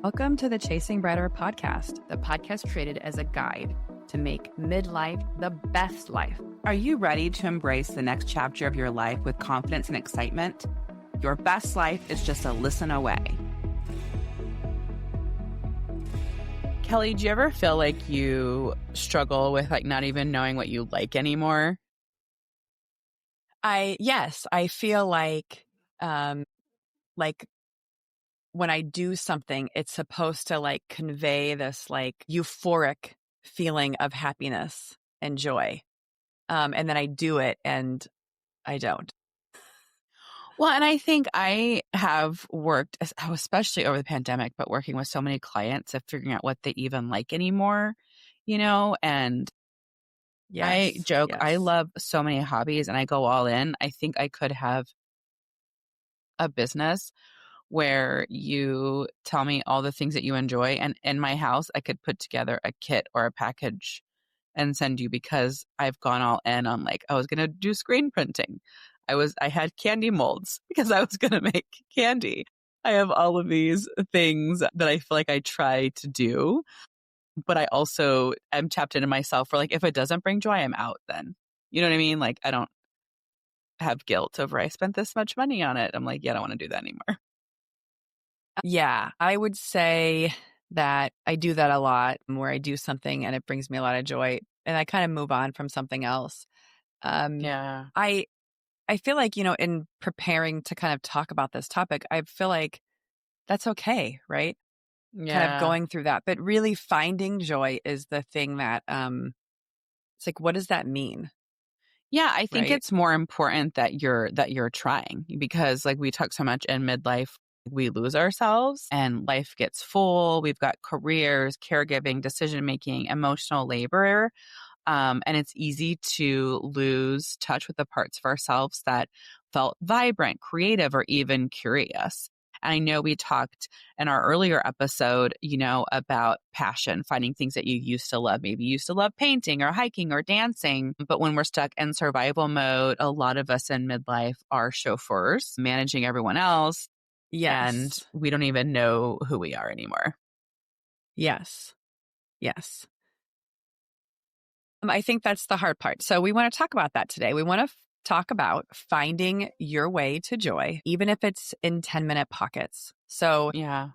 Welcome to the Chasing Brighter podcast. The podcast created as a guide to make midlife the best life. Are you ready to embrace the next chapter of your life with confidence and excitement? Your best life is just a listen away. Kelly, do you ever feel like you struggle with not even knowing what you like anymore? Yes, I feel like when I do something, it's supposed to convey this euphoric feeling of happiness and joy. And then I do it and I don't. Well, and I think I have worked, especially over the pandemic, but working with so many clients of figuring out what they even like anymore, and Yes, I joke, yes. I love so many hobbies and I go all in. I think I could have a business where you tell me all the things that you enjoy. And in my house, I could put together a kit or a package and send you because I've gone all in on I was going to do screen printing. I had candy molds because I was going to make candy. I have all of these things that I feel like I try to do, but I also am tapped into myself where if it doesn't bring joy, I'm out then. You know what I mean? I don't have guilt over I spent this much money on it. I'm I don't want to do that anymore. Yeah, I would say that I do that a lot where I do something and it brings me a lot of joy and I kind of move on from something else. Yeah. I feel like, in preparing to kind of talk about this topic, I feel like that's okay, right? Yeah. Kind of going through that. But really finding joy is the thing that it's what does that mean? Yeah, I think Right? it's more important that you're trying because we talk so much in midlife, we lose ourselves and life gets full. We've got careers, caregiving, decision making, emotional labor. And it's easy to lose touch with the parts of ourselves that felt vibrant, creative, or even curious. And I know we talked in our earlier episode, about passion, finding things that you used to love. Maybe you used to love painting or hiking or dancing. But when we're stuck in survival mode, a lot of us in midlife are chauffeurs, managing everyone else. Yes. And we don't even know who we are anymore. Yes. Yes. I think that's the hard part. So we want to talk about that today. We want to talk about finding your way to joy, even if it's in 10-minute pockets. So yeah,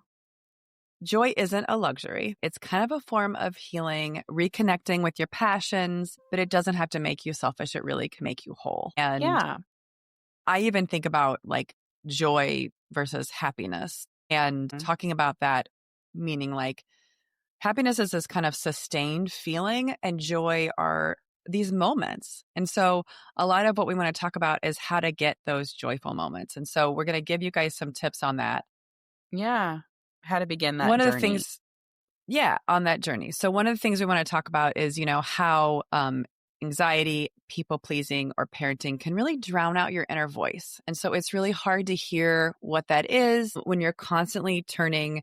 joy isn't a luxury. It's kind of a form of healing, reconnecting with your passions, but it doesn't have to make you selfish. It really can make you whole. And yeah, I even think about joy versus happiness and talking about that, meaning happiness is this kind of sustained feeling and joy are these moments. And so a lot of what we want to talk about is how to get those joyful moments. And so we're going to give you guys some tips on that. Yeah. How to begin that One journey. of the things, on that journey. So one of the things we want to talk about is, how anxiety, people pleasing, or parenting can really drown out your inner voice. And so it's really hard to hear what that is when you're constantly turning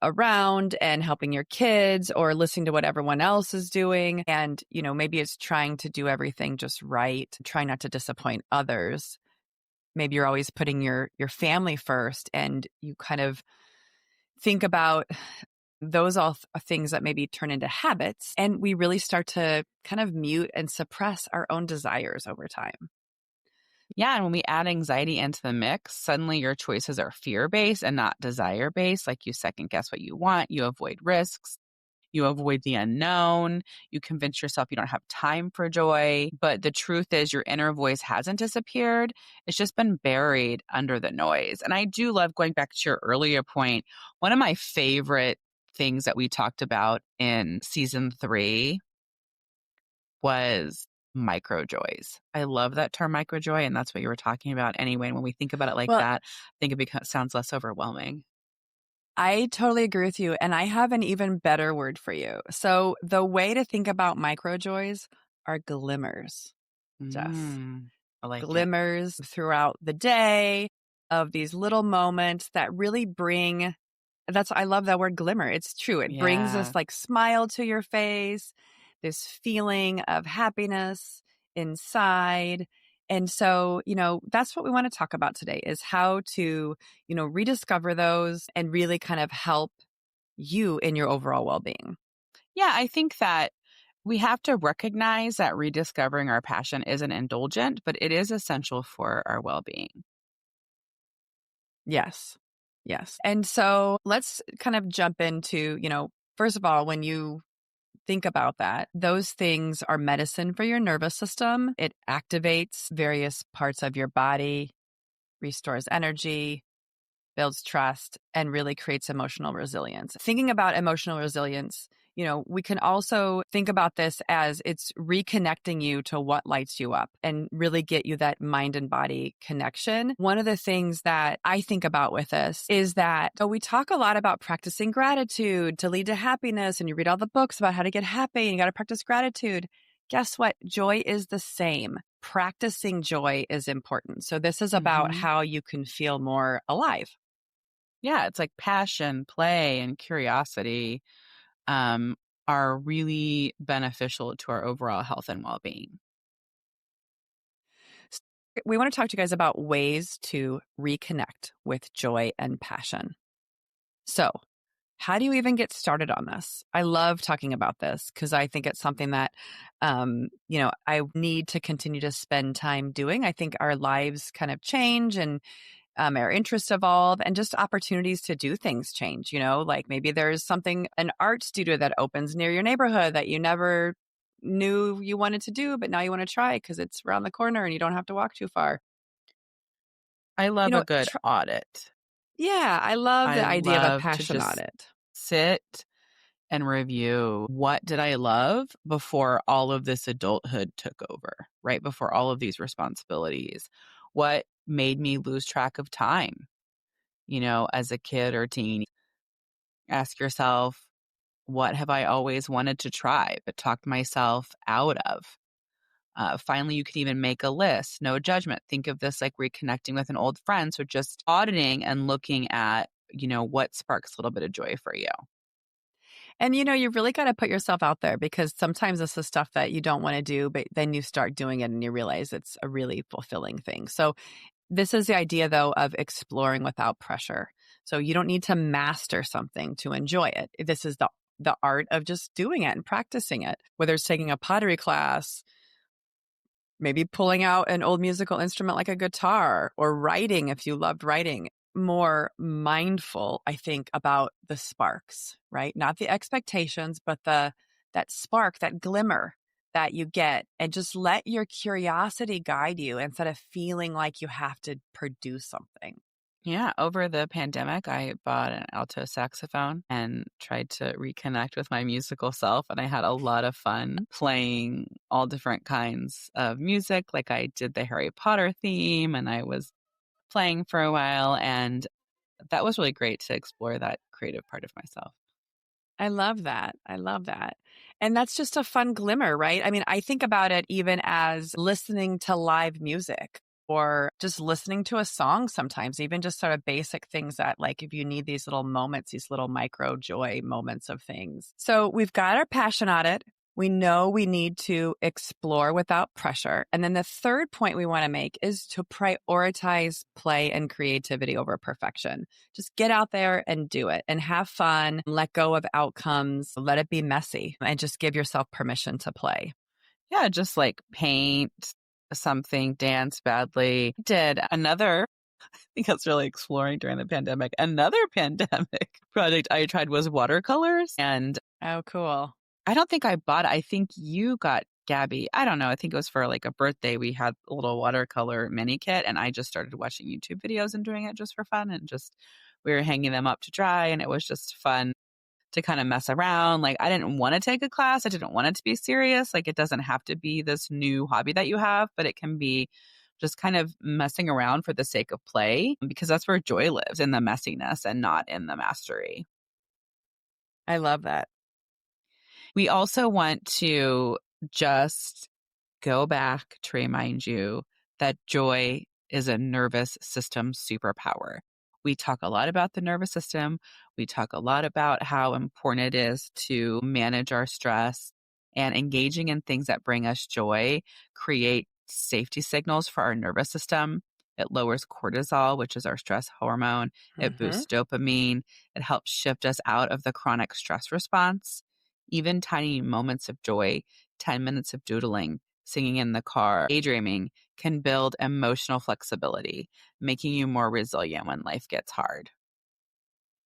around and helping your kids or listening to what everyone else is doing. And, maybe it's trying to do everything just right, try not to disappoint others. Maybe you're always putting your family first and you kind of think about those all things that maybe turn into habits. And we really start to kind of mute and suppress our own desires over time. Yeah. And when we add anxiety into the mix, suddenly your choices are fear-based and not desire-based. You second guess what you want. You avoid risks. You avoid the unknown. You convince yourself you don't have time for joy. But the truth is your inner voice hasn't disappeared. It's just been buried under the noise. And I do love going back to your earlier point. One of my favorite things that we talked about in season 3 was micro joys. I love that term micro joy, and that's what you were talking about anyway. And when we think about it that, I think it sounds less overwhelming. I totally agree with you. And I have an even better word for you. So the way to think about micro joys are glimmers, Jess. I like glimmers throughout the day of these little moments that really bring, I love that word glimmer. It's true. It brings this smile to your face, this feeling of happiness inside. And so, that's what we want to talk about today is how to, rediscover those and really kind of help you in your overall well-being. Yeah, I think that we have to recognize that rediscovering our passion isn't indulgent, but it is essential for our well-being. Yes. Yes. And so let's kind of jump into, first of all, when you think about that, those things are medicine for your nervous system. It activates various parts of your body, restores energy, builds trust, and really creates emotional resilience. Thinking about emotional resilience, we can also think about this as it's reconnecting you to what lights you up and really get you that mind and body connection. One of the things that I think about with this is that we talk a lot about practicing gratitude to lead to happiness, and you read all the books about how to get happy and you got to practice gratitude. Guess what? Joy is the same. Practicing joy is important. So this is about how you can feel more alive. Yeah, it's like passion, play, and curiosity are really beneficial to our overall health and well-being. We want to talk to you guys about ways to reconnect with joy and passion. So, how do you even get started on this? I love talking about this because I think it's something that, I need to continue to spend time doing. I think our lives kind of change and our interests evolve and just opportunities to do things change, like maybe there's an art studio that opens near your neighborhood that you never knew you wanted to do, but now you want to try because it's around the corner and you don't have to walk too far. I love a good audit. Yeah, I love I the idea of a love to passion just audit. sit and review what did I love before all of this adulthood took over, right? Before all of these responsibilities. What made me lose track of time, as a kid or teen? Ask yourself, what have I always wanted to try but talked myself out of? Finally, you can even make a list, no judgment. Think of this like reconnecting with an old friend. So just auditing and looking at, what sparks a little bit of joy for you. And you really got to put yourself out there because sometimes this is stuff that you don't want to do, but then you start doing it and you realize it's a really fulfilling thing. So this is the idea, though, of exploring without pressure. So you don't need to master something to enjoy it. This is the art of just doing it and practicing it, whether it's taking a pottery class, maybe pulling out an old musical instrument like a guitar, or writing if you loved writing. More mindful, I think, about the sparks, right? Not the expectations, but that spark, that glimmer that you get, and just let your curiosity guide you instead of feeling like you have to produce something. Yeah, over the pandemic, I bought an alto saxophone and tried to reconnect with my musical self. And I had a lot of fun playing all different kinds of music. Like I did the Harry Potter theme and I was playing for a while. And that was really great to explore that creative part of myself. I love that. I love that. And that's just a fun glimmer, right? I mean, I think about it even as listening to live music or just listening to a song sometimes, even just sort of basic things that, like, if you need these little moments, these little micro joy moments of things. So we've got our passion audit. We know we need to explore without pressure. And then the third point we want to make is to prioritize play and creativity over perfection. Just get out there and do it and have fun, let go of outcomes, let it be messy, and just give yourself permission to play. Yeah, just like paint something, dance badly. Did another, I think I was really exploring during the pandemic. Another pandemic project I tried was watercolors. And Oh, cool. I don't think I bought it. I think you got Gabby. I don't know. I think it was for like a birthday. We had a little watercolor mini kit and I just started watching YouTube videos and doing it just for fun. And just, we were hanging them up to dry and it was just fun to kind of mess around. Like I didn't want to take a class. I didn't want it to be serious. Like it doesn't have to be this new hobby that you have, but it can be just kind of messing around for the sake of play because that's where joy lives, in the messiness and not in the mastery. I love that. We also want to just go back to remind you that joy is a nervous system superpower. We talk a lot about the nervous system. We talk a lot about how important it is to manage our stress, and engaging in things that bring us joy create safety signals for our nervous system. It lowers cortisol, which is our stress hormone. It boosts dopamine. It helps shift us out of the chronic stress response. Even tiny moments of joy, 10 minutes of doodling, singing in the car, daydreaming can build emotional flexibility, making you more resilient when life gets hard.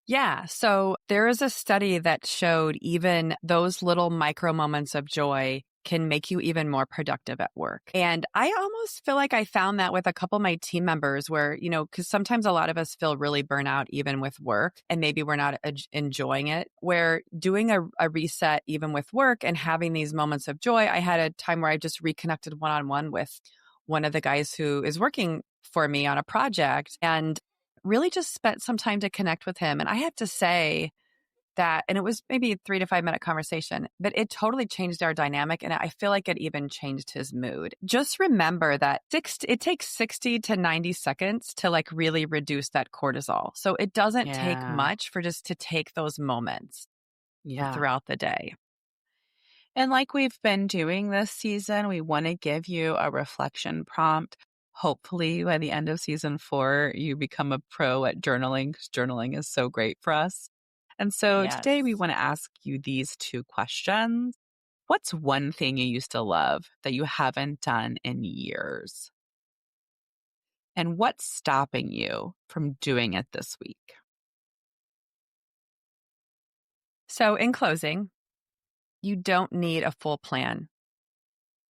Yeah. So there is a study that showed even those little micro moments of joy can make you even more productive at work. And I almost feel like I found that with a couple of my team members where, because sometimes a lot of us feel really burnout even with work and maybe we're not enjoying it, where doing a reset even with work and having these moments of joy. I had a time where I just reconnected one-on-one with one of the guys who is working for me on a project and really just spent some time to connect with him. And I have to say that, and it was maybe a 3 to 5 minute conversation, but it totally changed our dynamic. And I feel like it even changed his mood. Just remember that it takes 60 to 90 seconds to like really reduce that cortisol. So it doesn't take much for just to take those moments throughout the day. And like we've been doing this season, we want to give you a reflection prompt. Hopefully, by the end of season 4, you become a pro at journaling because journaling is so great for us. And so today we want to ask you these 2 questions. What's one thing you used to love that you haven't done in years? And what's stopping you from doing it this week? So in closing, you don't need a full plan.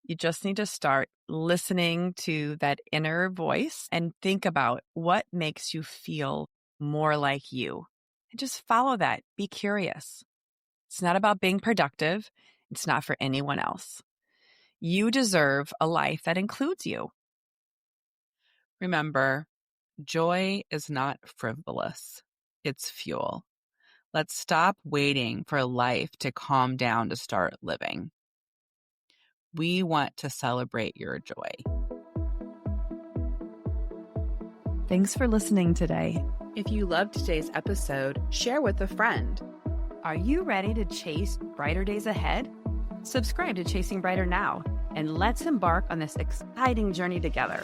You just need to start listening to that inner voice and think about what makes you feel more like you. And just follow that. Be curious. It's not about being productive. It's not for anyone else. You deserve a life that includes you. Remember, joy is not frivolous. It's fuel. Let's stop waiting for life to calm down to start living. We want to celebrate your joy. Thanks for listening today. If you loved today's episode, share with a friend. Are you ready to chase brighter days ahead? Subscribe to Chasing Brighter now, and let's embark on this exciting journey together.